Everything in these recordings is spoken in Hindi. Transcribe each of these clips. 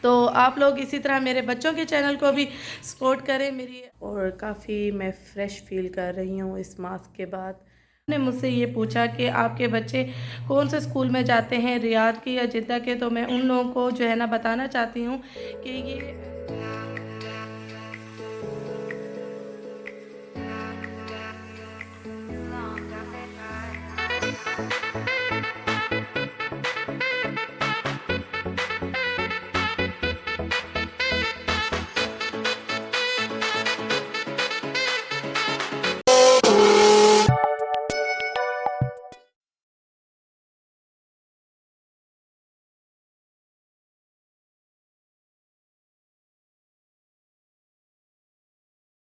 तो आप लोग इसी तरह मेरे बच्चों के चैनल को भी सपोर्ट करें मेरी। और काफ़ी मैं फ़्रेश फील कर रही हूँ इस मास्क के बाद। ने मुझसे ये पूछा कि आपके बच्चे कौन से स्कूल में जाते हैं, रियाद के या जिद्दा के, तो मैं उन लोगों को जो है ना बताना चाहती हूँ कि ये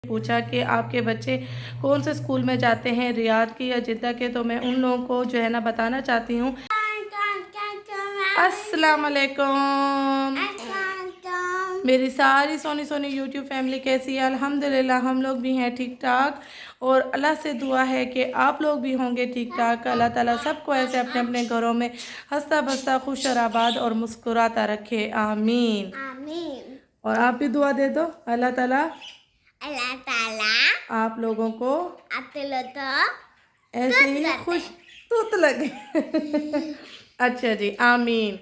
पूछा कि आपके बच्चे कौन से स्कूल में जाते हैं, रियाद के या जिद्दा के, तो मैं उन लोगों को जो है ना बताना चाहती हूँ। अस्सलाम वालेकुम मेरी सारी सोनी सोनी यूट्यूब फैमिली कैसी है? अल्हम्दुलिल्लाह हम लोग भी हैं ठीक ठाक, और अल्लाह से दुआ है कि आप लोग भी होंगे ठीक ठाक। अल्लाह ताला सबको ऐसे अपने अपने घरों में हंसता बसता खुश और आबाद और मुस्कुराता रखे, आमीन आमीन। और आप भी दुआ दे दो, अल्लाह ताला आप लोगों को ऐसे ही खुश तूत लगे। अच्छा जी, आमीन।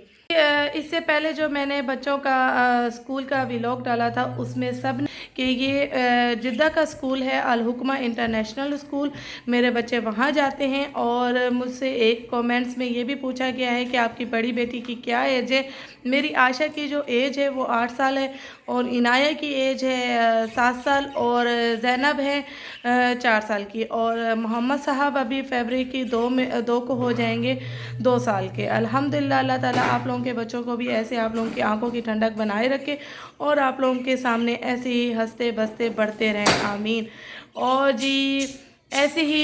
इससे पहले जो मैंने बच्चों का स्कूल का व्लॉग डाला था उसमें सब कि ये जिद्दा का स्कूल है, अल हुक्मा इंटरनेशनल स्कूल, मेरे बच्चे वहाँ जाते हैं। और मुझसे एक कमेंट्स में ये भी पूछा गया है कि आपकी बड़ी बेटी की क्या एज है। मेरी आशा की जो एज है वो 8 साल है, और इनाया की एज है 7 साल, और ज़ैनब है 4 साल की, और मोहम्मद साहब अभी फरवरी की 2 को हो जाएंगे 2 साल के। अल्हम्दुलिल्लाह अल्लाह ताला आप लोगों के बच्चों को भी ऐसे आप लोगों की आंखों की ठंडक बनाए रखे, और आप लोगों के सामने ऐसे ही हंसते बसते बढ़ते रहें, आमीन। और जी ऐसे ही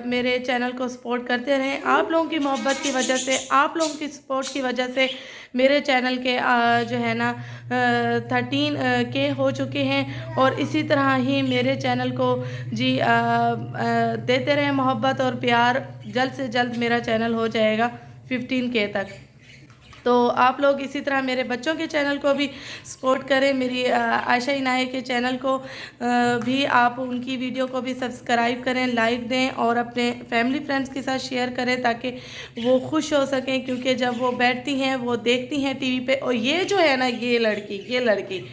मेरे चैनल को सपोर्ट करते रहें। आप लोगों की मोहब्बत की वजह से, आप लोगों की सपोर्ट की वजह से मेरे चैनल के जो है ना 13 के हो चुके हैं, और इसी तरह ही मेरे चैनल को जी देते रहें मोहब्बत और प्यार। जल्द से जल्द मेरा चैनल हो जाएगा 15 के तक। तो आप लोग इसी तरह मेरे बच्चों के चैनल को भी सपोर्ट करें, मेरी आयशा इनाया के चैनल को भी आप उनकी वीडियो को भी सब्सक्राइब करें, लाइक दें, और अपने फैमिली फ्रेंड्स के साथ शेयर करें ताकि वो खुश हो सकें। क्योंकि जब वो बैठती हैं, वो देखती हैं टीवी पे, और ये जो है ना ये लड़की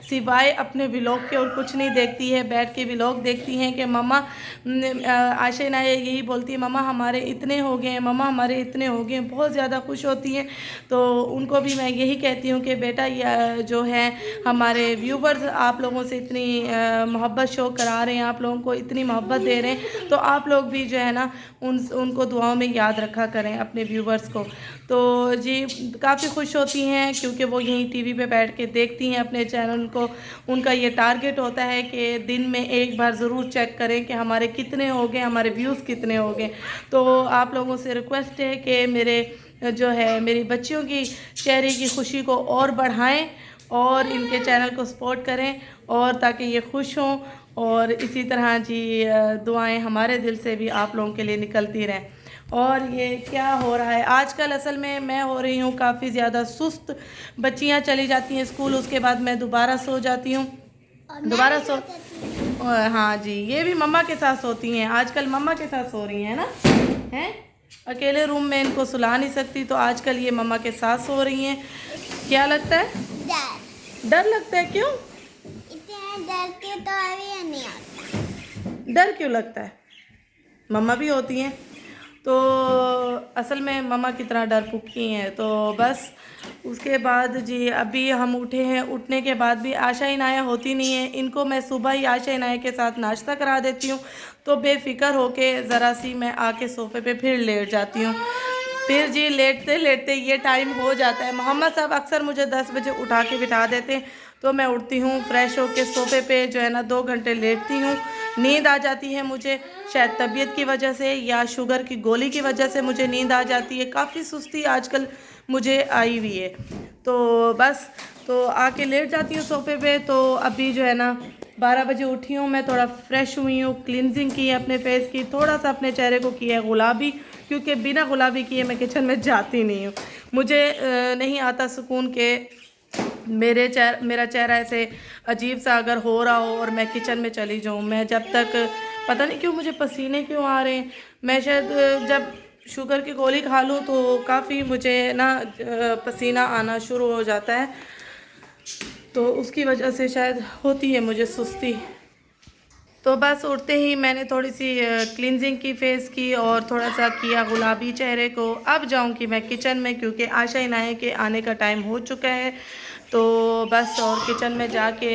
सिवाय अपने व्लॉग के और कुछ नहीं देखती है, बैठ के व्लॉग देखती हैं कि मम्मा, आयशा इनाया यही बोलती है, मम्मा हमारे इतने हो गए हैं, मम्मा हमारे इतने हो गए हैं, बहुत ज़्यादा खुश होती हैं। तो उनको भी मैं यही कहती हूँ कि बेटा ये जो है हमारे व्यूवर्स आप लोगों से इतनी मोहब्बत शो करा रहे हैं, आप लोगों को इतनी मोहब्बत दे रहे हैं, तो आप लोग भी जो है ना उनको दुआओं में याद रखा करें, अपने व्यूवर्स को। तो जी काफ़ी खुश होती हैं क्योंकि वो यहीं टीवी पे बैठ के देखती हैं अपने चैनल को। उनका ये टारगेट होता है कि दिन में एक बार ज़रूर चेक करें कि हमारे कितने हो गए, हमारे व्यूज़ कितने हो गए। तो आप लोगों से रिक्वेस्ट है कि मेरे जो है मेरी बच्चियों की चेहरे की खुशी को और बढ़ाएं, और इनके चैनल को सपोर्ट करें, और ताकि ये खुश हों। और इसी तरह जी दुआएं हमारे दिल से भी आप लोगों के लिए निकलती रहें। और ये क्या हो रहा है आजकल, असल में मैं हो रही हूँ काफ़ी ज़्यादा सुस्त। बच्चियाँ चली जाती हैं स्कूल, उसके बाद मैं दोबारा सो जाती हूँ, दोबारा सो। हाँ जी, ये भी मम्मा के साथ सोती हैं आजकल, मम्मा के साथ सो रही हैं ना, हैं अकेले रूम में इनको सुला नहीं सकती, तो आजकल ये मम्मा के साथ सो रही हैं। क्या लगता है? डर लगता है? क्यों? इतने डर के तो अभी नहीं आता। डर क्यों लगता है? मम्मा भी होती हैं तो असल में मम्मा की तरह डर पुकी हैं। तो बस उसके बाद जी अभी हम उठे हैं, उठने के बाद भी आशा इनाया होती नहीं है, इनको मैं सुबह ही आशा इनाया के साथ नाश्ता करा देती हूँ, तो बेफिक्र होके ज़रा सी मैं आके सोफ़े पे फिर लेट जाती हूँ। फिर जी लेटते लेटते ये टाइम हो जाता है। मोहम्मद साहब अक्सर मुझे 10 बजे उठा के बिठा देते हैं, तो मैं उठती हूँ, फ्रेश होके सोफ़े पे जो है ना 2 घंटे लेटती हूँ। नींद आ जाती है मुझे, शायद तबीयत की वजह से या शुगर की गोली की वजह से मुझे नींद आ जाती है। काफ़ी सुस्ती आजकल मुझे आई हुई है, तो बस तो आके लेट जाती हूँ सोफ़े पे। तो अभी जो है ना 12 बजे उठी हूँ मैं, थोड़ा फ्रेश हुई हूँ, क्लिनजिंग की है अपने फेस की, थोड़ा सा अपने चेहरे को किया है गुलाबी, क्योंकि बिना गुलाबी किए मैं किचन में जाती नहीं हूँ। मुझे नहीं आता सुकून के मेरा चेहरा ऐसे अजीब सा अगर हो रहा हो और मैं किचन में चली जाऊँ, मैं जब तक पता नहीं क्यों मुझे पसीने क्यों आ रहे हैं, मैं शायद जब शुगर की गोली खा लूँ तो काफ़ी मुझे ना पसीना आना शुरू हो जाता है, तो उसकी वजह से शायद होती है मुझे सुस्ती। तो बस उठते ही मैंने थोड़ी सी क्लिनजिंग की फेस की और थोड़ा सा किया गुलाबी चेहरे को। अब जाऊंगी मैं किचन में क्योंकि आशा इनाया के आने का टाइम हो चुका है। तो बस और किचन में जाके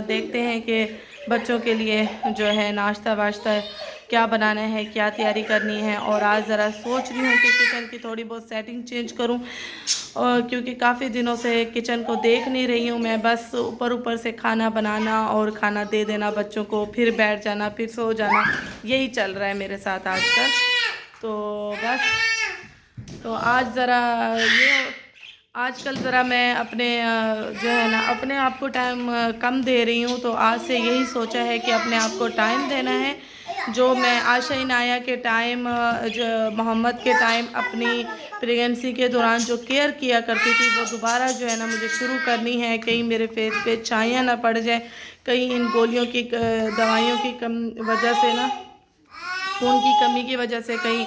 देखते हैं कि बच्चों के लिए जो है नाश्ता वाश्ता क्या बनाना है, क्या तैयारी करनी है। और आज ज़रा सोच रही हूँ कि किचन की थोड़ी बहुत सेटिंग चेंज करूँ, और क्योंकि काफ़ी दिनों से किचन को देख नहीं रही हूँ मैं, बस ऊपर ऊपर से खाना बनाना और खाना दे देना बच्चों को, फिर बैठ जाना, फिर सो जाना, यही चल रहा है मेरे साथ आजकल। तो बस तो आज ज़रा ये आजकल ज़रा मैं अपने जो है ना अपने आप को टाइम कम दे रही हूँ, तो आज से यही सोचा है कि अपने आप को टाइम देना है। जो मैं आशा इनाया के टाइम जो मोहम्मद के टाइम अपनी प्रेगनेंसी के दौरान जो केयर किया करती थी, वो दोबारा जो है ना मुझे शुरू करनी है। कहीं मेरे फेस पे छाइयाँ ना पड़ जाए, कहीं इन गोलियों की दवाइयों की कम वजह से ना, खून की कमी की वजह से कहीं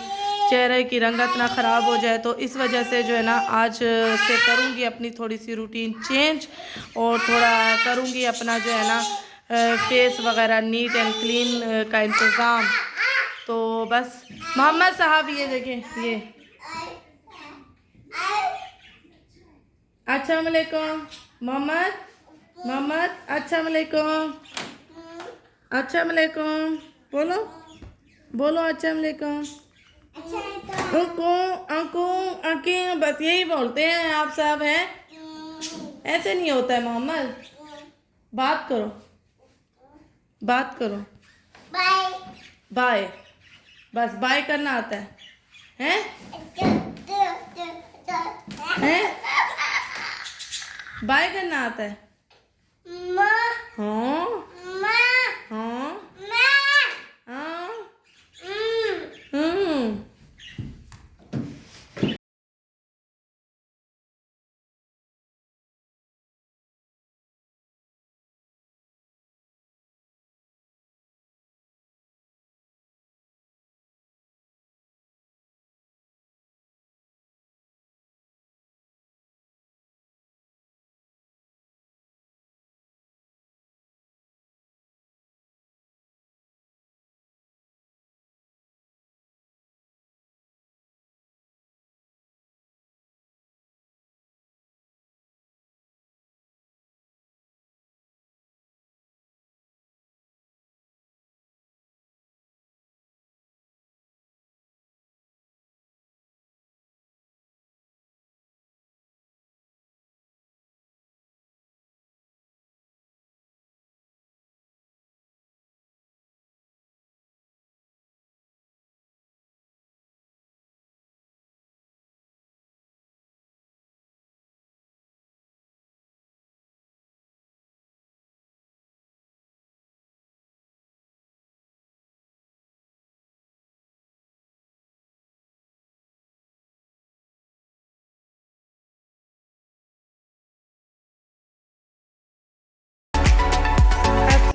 चेहरे की रंगत ना ख़राब हो जाए। तो इस वजह से जो है ना आज से करूँगी अपनी थोड़ी सी रूटीन चेंज, और थोड़ा करूँगी अपना जो है ना फेस वगैरह नीट एंड क्लीन का इंतज़ाम। तो बस मोहम्मद साहब ये देखें, ये अस्सलाम वालेकुम मोहम्मद, मोहम्मद अस्सलाम वालेकुम, अस्सलाम वालेकुम, बोलो बोलो अस्सलाम वालेकुम। अंकु अंकु अंकी, बस यही बोलते हैं आप सब हैं, ऐसे नहीं होता है मोहम्मद, बात करो बात करो। बाय बाय, बस बाय करना आता है हैं हैं, बाय करना आता है। हाँ हाँ हाँ हम्म।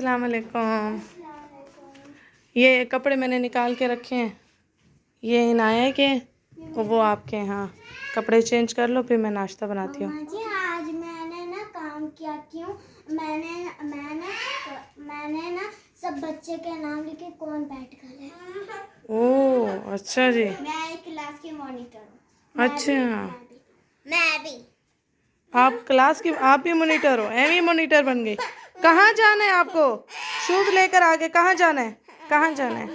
अस्सलाम वालेकुम। ये कपड़े मैंने निकाल के रखे हैं, ये इनाया के और वो आपके। हाँ, कपड़े चेंज कर लो, फिर मैं नाश्ता बनाती हूँ। जी आज मैंने ना काम किया, क्यों मैंने मैंने मैंने ना सब बच्चे के नाम लिखे कौन बैठ कर है। ओह अच्छा जी, मैं एक क्लास की मॉनिटर हूँ। अच्छा मैं भी आप क्लास की, आप भी मॉनिटर हो, एम ही मॉनिटर बन गई। कहाँ जाना है आपको? शूज लेकर आगे, कहाँ जाना है? कहाँ जाना है?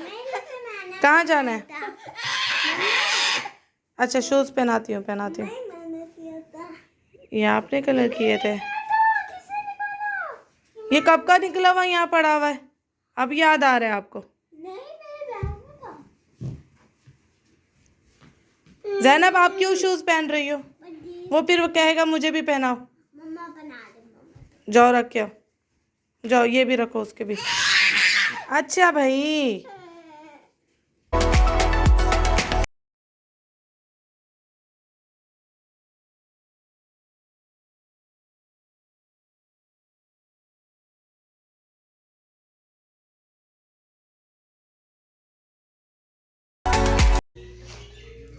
कहाँ जाना है? अच्छा शूज पहनाती हूँ, पहनाती हूँ। ये आपने कलर किए थे? ये कब का निकला हुआ यहाँ पड़ा हुआ है, अब याद आ रहा है आपको? ज़ैनब आप क्यों शूज पहन रही हो? वो फिर वो कहेगा मुझे भी पहनाओ। मम्मा बना दे। जाओ रख के आओ, जाओ ये भी रखो उसके भी। अच्छा भाई।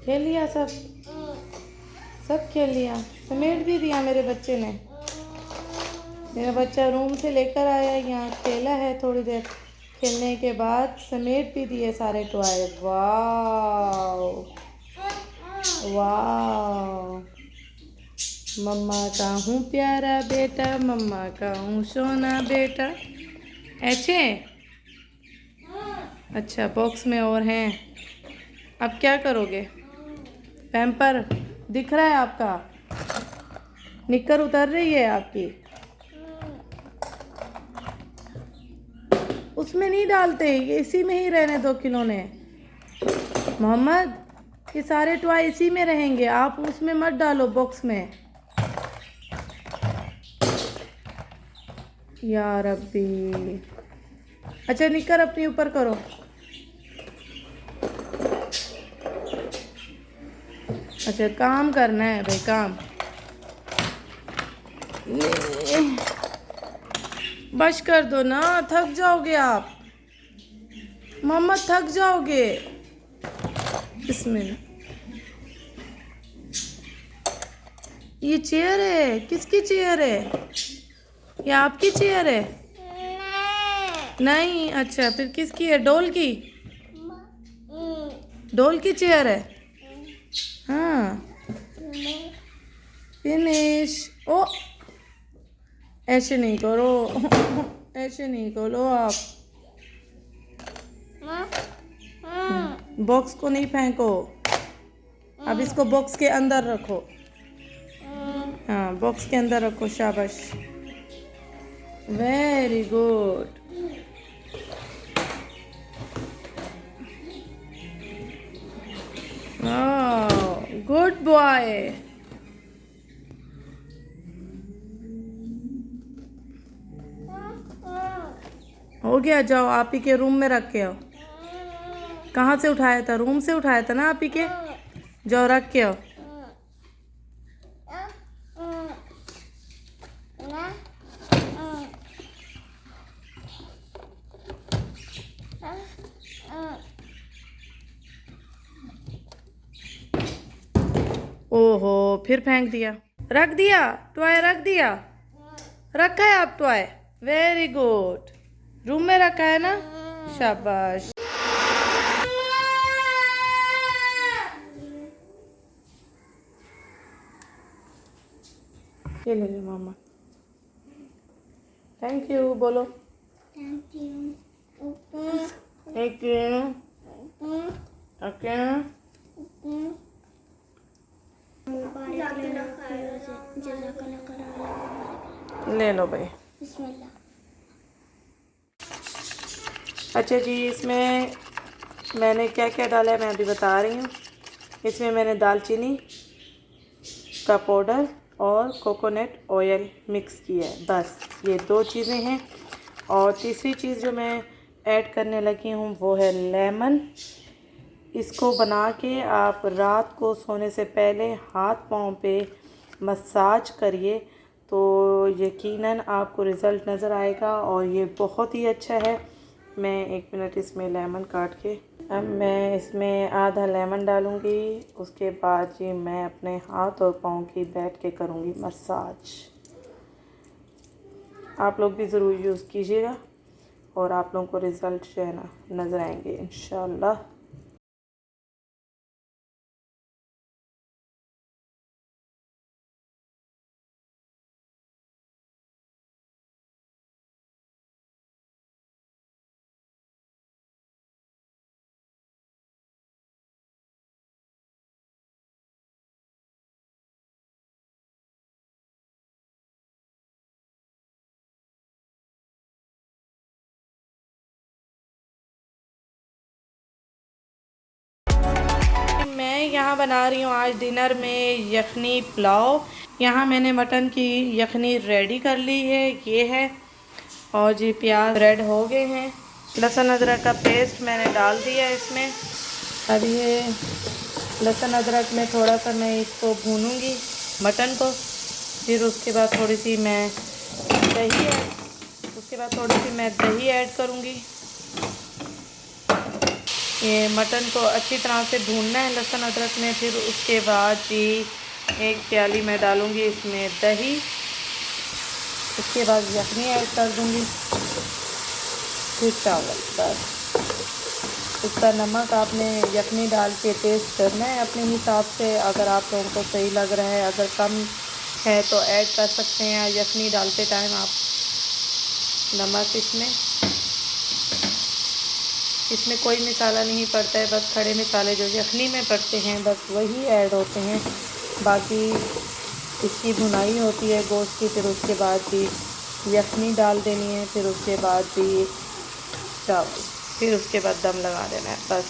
खेल लिया सब? सब खेल लिया, समेट भी दिया मेरे बच्चे ने। मेरा बच्चा रूम से लेकर आया, यहाँ खेला है थोड़ी देर, खेलने के बाद समेट भी दिए सारे टॉय। वाह वाह, मम्मा का हूँ प्यारा बेटा, मम्मा का हूँ सोना बेटा। ऐसे? अच्छा, बॉक्स में और हैं। अब क्या करोगे? पैम्पर दिख रहा है आपका? निक्कर उतर रही है आपकी? उसमें नहीं डालते, ये इसी में ही रहने दो खिलौने। मोहम्मद, ये सारे टॉय इसी में रहेंगे, आप उसमें मत डालो बॉक्स में। या रब्बी। अच्छा, निक्कर अपनी ऊपर करो। अच्छा, काम करना है भाई, काम। ये बस कर दो ना, थक जाओगे आप। मोहम्मद थक जाओगे। इसमें ये चेयर है, किसकी चेयर है? ये आपकी चेयर है? नहीं, अच्छा फिर किसकी है? डॉल की? डॉल की चेयर है? हाँ, फिनिश। ओ, ऐसे नहीं करो, ऐसे नहीं करो आप। बॉक्स को नहीं फेंको, अब इसको बॉक्स के अंदर रखो। हाँ, बॉक्स के अंदर रखो, शाबाश, वेरी गुड। Good boy. हो गया, जाओ आप ही के रूम में रख के आओ। कहाँ से उठाया था? रूम से उठाया था ना आप ही के? जाओ रख के आओ। ओहो, फिर फेंक दिया। रख दिया टॉय, रख दिया, रखा है आप टॉय, वेरी गुड। रूम में रखा है ना, शाबाश। ये ले लो मामा। थैंक यू बोलो। Thank you. Thank you. Okay, ले लो भाई। बिस्मिल्लाह। अच्छा जी, इसमें मैंने क्या क्या डाला है मैं अभी बता रही हूँ। इसमें मैंने दालचीनी का पाउडर और कोकोनट ऑयल मिक्स किया है, बस ये 2 चीज़ें हैं। और तीसरी चीज़ जो मैं ऐड करने लगी हूँ वो है लेमन। इसको बना के आप रात को सोने से पहले हाथ पाँव पे मसाज करिए, तो यकीनन आपको रिज़ल्ट नज़र आएगा और ये बहुत ही अच्छा है। मैं 1 मिनट इसमें लेमन काट के, अब मैं इसमें आधा लेमन डालूँगी। उसके बाद जी मैं अपने हाथ और पाँव की बैठ के करूँगी मसाज। आप लोग भी ज़रूर यूज़ कीजिएगा और आप लोगों को रिज़ल्ट जो है ना नज़र आएंगे इंशाल्लाह। मैं यहाँ बना रही हूँ आज डिनर में यखनी पुलाव। यहाँ मैंने मटन की यखनी रेडी कर ली है, ये है। और जी प्याज रेड हो गए हैं, लहसुन अदरक का पेस्ट मैंने डाल दिया इसमें। अब ये लहसुन अदरक में थोड़ा सा मैं इसको भूनूंगी मटन को। फिर उसके बाद थोड़ी सी मैं दही ऐड करूँगी। ये मटन को अच्छी तरह से भूनना है लहसुन अदरक में। फिर उसके बाद जी एक प्याली मैं डालूँगी इसमें दही, उसके बाद यखनी ऐड कर दूँगी, फिर चावल। बस इसका नमक आपने यखनी डाल के टेस्ट करना है अपने हिसाब से। अगर आप लोगों को सही लग रहा है, अगर कम है तो ऐड कर सकते हैं यखनी डालते टाइम आप नमक। इसमें कोई मसाला नहीं पड़ता है, बस खड़े मसाले जो यखनी में पड़ते हैं बस वही ऐड होते हैं। बाकी इसकी भुनाई होती है गोश्त की, फिर उसके बाद भी यखनी डाल देनी है, फिर उसके बाद भी चावल, फिर उसके बाद दम लगा देना है बस।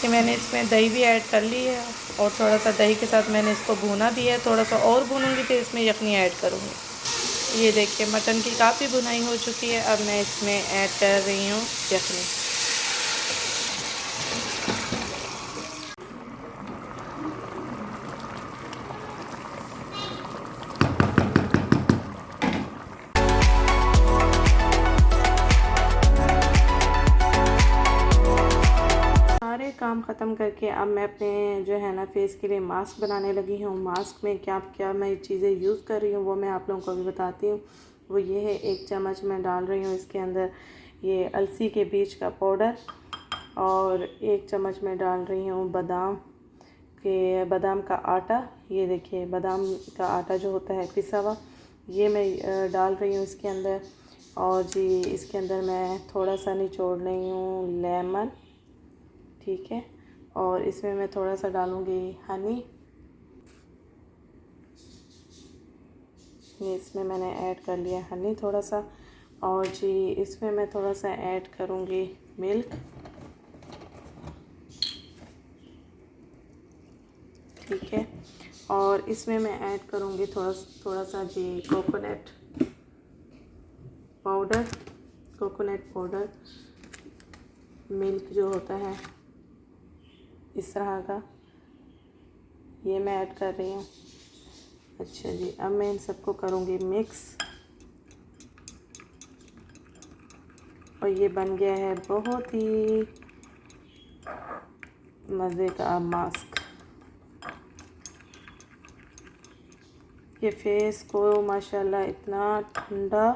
कि मैंने इसमें दही भी ऐड कर ली है और थोड़ा सा दही के साथ मैंने इसको भुना भी है। थोड़ा सा और भूनूंगी फिर इसमें यखनी ऐड करूँगी। ये देखिए मटन की काफ़ी भुनाई हो चुकी है। अब मैं इसमें ऐड कर रही हूँ यखनी। सारे काम ख़त्म करके अब मैं अपने जो है ना फेस के लिए मास्क बनाने लगी हूँ। मास्क में क्या क्या मैं चीज़ें यूज़ कर रही हूँ वो मैं आप लोगों को भी बताती हूँ। वो ये है, 1 चम्मच मैं डाल रही हूँ इसके अंदर ये अलसी के बीज का पाउडर, और 1 चम्मच मैं डाल रही हूँ बादाम का आटा। ये देखिए बादाम का आटा जो होता है पिसा हुआ, ये मैं डाल रही हूँ इसके अंदर। और जी इसके अंदर मैं थोड़ा सा निचोड़ रही हूँ लेमन, ठीक है। और इसमें मैं थोड़ा सा डालूँगी हनी, ये इसमें मैंने ऐड कर लिया हनी थोड़ा सा। और जी इसमें मैं थोड़ा सा ऐड करूँगी मिल्क, ठीक है। और इसमें मैं ऐड करूँगी थोड़ा सा जी कोकोनट पाउडर, मिल्क जो होता है इस तरह का, ये मैं ऐड कर रही हूँ। अच्छा जी, अब मैं इन सबको करूँगी मिक्स, और ये बन गया है बहुत ही मज़े का मास्क। ये फेस को माशाल्लाह इतना ठंडा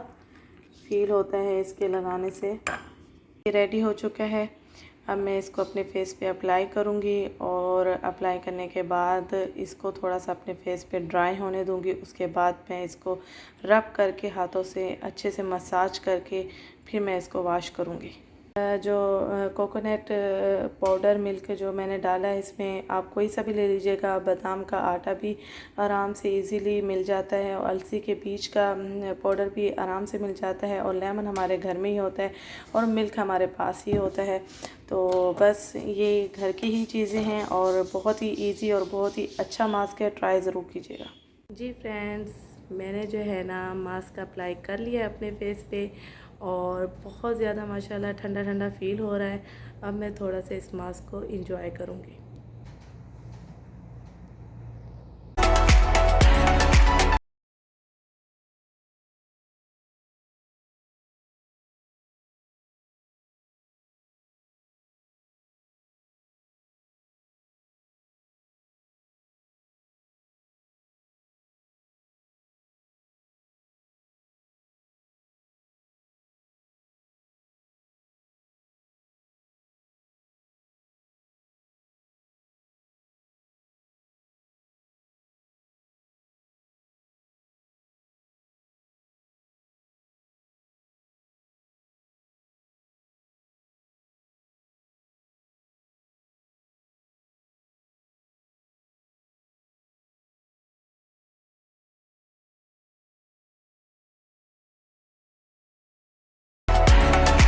फील होता है इसके लगाने से। ये रेडी हो चुका है। अब मैं इसको अपने फेस पे अप्लाई करूँगी, और अप्लाई करने के बाद इसको थोड़ा सा अपने फेस पे ड्राई होने दूँगी। उसके बाद मैं इसको रब करके हाथों से अच्छे से मसाज करके फिर मैं इसको वॉश करूँगी। जो कोकोनट पाउडर मिल्क जो मैंने डाला है इसमें आप कोई सा भी ले लीजिएगा। बादाम का आटा भी आराम से इजीली मिल जाता है, और अलसी के बीज का पाउडर भी आराम से मिल जाता है, और लेमन हमारे घर में ही होता है, और मिल्क हमारे पास ही होता है। तो बस ये घर की ही चीज़ें हैं और बहुत ही ईजी और बहुत ही अच्छा मास्क है, ट्राई ज़रूर कीजिएगा। जी फ्रेंड्स, मैंने जो है ना मास्क अप्लाई कर लिया अपने फेस पे, और बहुत ज़्यादा माशाल्लाह ठंडा ठंडा फील हो रहा है। अब मैं थोड़ा सा इस मास्क को एंजॉय करूँगी।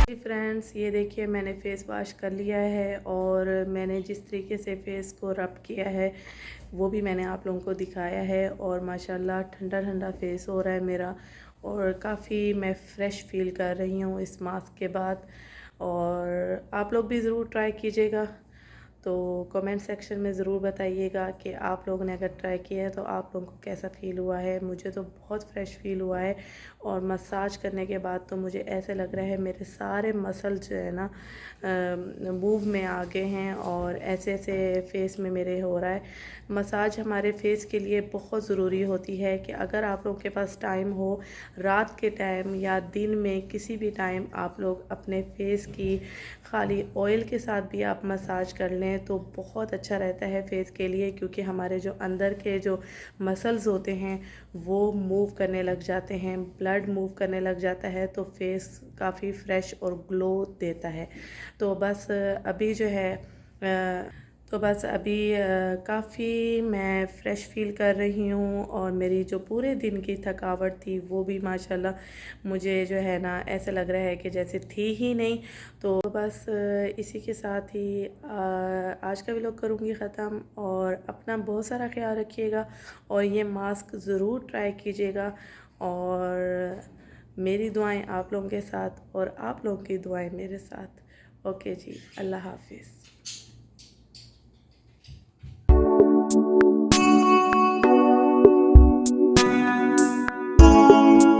जी फ्रेंड्स, ये देखिए मैंने फ़ेस वॉश कर लिया है, और मैंने जिस तरीके से फ़ेस को रब किया है वो भी मैंने आप लोगों को दिखाया है। और माशाल्लाह ठंडा ठंडा फेस हो रहा है मेरा, और काफ़ी मैं फ़्रेश फ़ील कर रही हूँ इस मास्क के बाद। और आप लोग भी ज़रूर ट्राई कीजिएगा। तो कमेंट सेक्शन में ज़रूर बताइएगा कि आप लोगों ने अगर ट्राई किया है तो आप लोगों को कैसा फ़ील हुआ है। मुझे तो बहुत फ्रेश फ़ील हुआ है और मसाज करने के बाद तो मुझे ऐसे लग रहा है मेरे सारे मसल जो है ना मूव में आ गए हैं और ऐसे ऐसे फेस में मेरे हो रहा है। मसाज हमारे फेस के लिए बहुत ज़रूरी होती है कि अगर आप लोगों के पास टाइम हो, रात के टाइम या दिन में किसी भी टाइम आप लोग अपने फेस की खाली ऑयल के साथ भी आप मसाज कर लें तो बहुत अच्छा रहता है फेस के लिए, क्योंकि हमारे जो अंदर के जो मसल्स होते हैं वो मूव करने लग जाते हैं, ब्लड मूव करने लग जाता है, तो फेस काफ़ी फ्रेश और ग्लो देता है। तो बस अभी जो है काफ़ी मैं फ़्रेश फ़ील कर रही हूँ और मेरी जो पूरे दिन की थकावट थी वो भी माशाल्लाह मुझे जो है ना ऐसा लग रहा है कि जैसे थी ही नहीं। तो बस इसी के साथ ही आज का व्लॉग करूँगी ख़त्म और अपना बहुत सारा ख्याल रखिएगा और ये मास्क ज़रूर ट्राई कीजिएगा और मेरी दुआएं आप लोगों के साथ और आप लोगों की दुआएं मेरे साथ। ओके जी, अल्लाह हाफिज़।